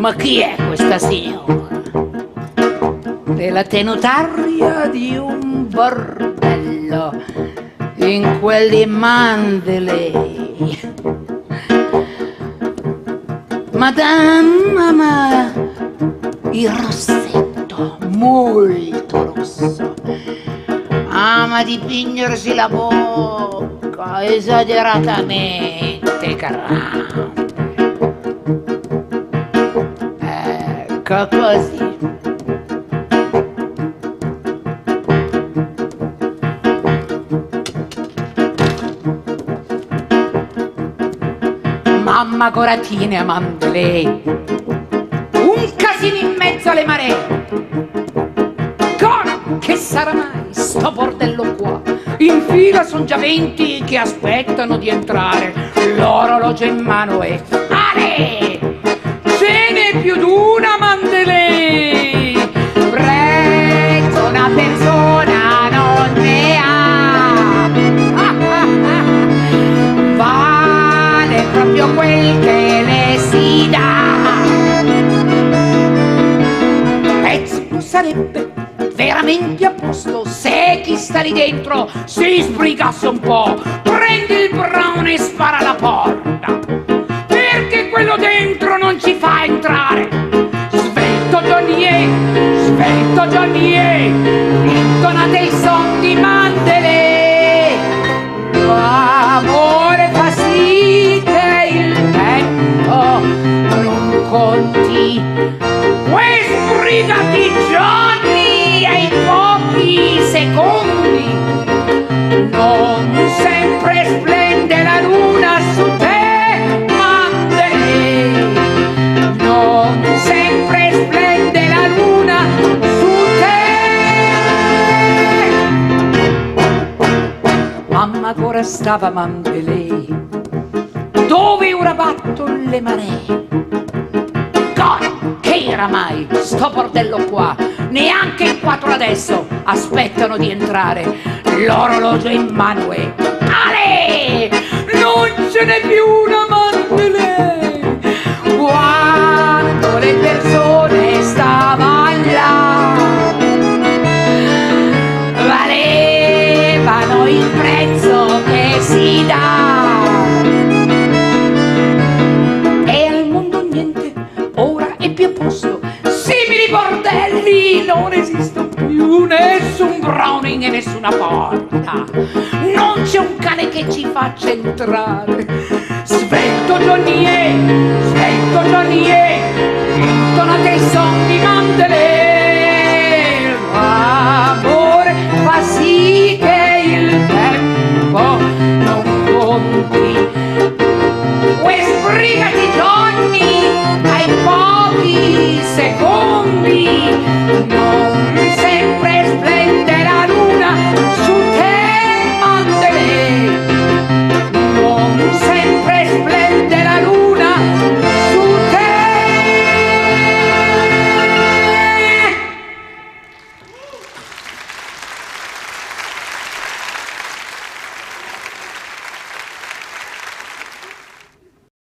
Ma chi è questa signora? È la tenutaria di un bordello in quel di Mandalay. Madame ama il rossetto molto rosso, ama dipingersi la bocca esageratamente grande. Ecco così. Mamma Coratina a Mandalay, un casino in mezzo alle maree. Che sarà mai sto bordello qua? In fila son già 20 che aspettano di entrare. L'orologio in mano e ale! Ce n'è più d'una Mandalay. Prezzo una persona non ne ha. Vale proprio quel che le si dà. Prezzo sarebbe veramente a posto se chi sta lì dentro si sbrigasse un po', prendi il brown e spara alla porta, perché quello dentro non ci fa entrare. Svelto Johnny, intonate il son di Mandalay. L'amore fa sì che il tempo non conti. Sbrigati Johnny, ai pochi secondi, non sempre splende la luna su te, Mandalay. Non sempre splende la luna su te. Mamma ancora stava a Mandalay, dove ora battono le maree. Che era mai sto bordello qua? Neanche in 4 adesso aspettano di entrare. L'orologio in mano e ale! Non ce n'è più una Mandalay. Quando le persone stavano là, valevano il prezzo che si dà. Simili bordelli non esistono più, nessun Browning e nessuna porta. Non c'è un cane che ci faccia entrare. Svelto Johnny, intonate il son di Mandalay. L'amore fa sì che il tempo non conti. Sbrigati Johnny, ai pochi secondi,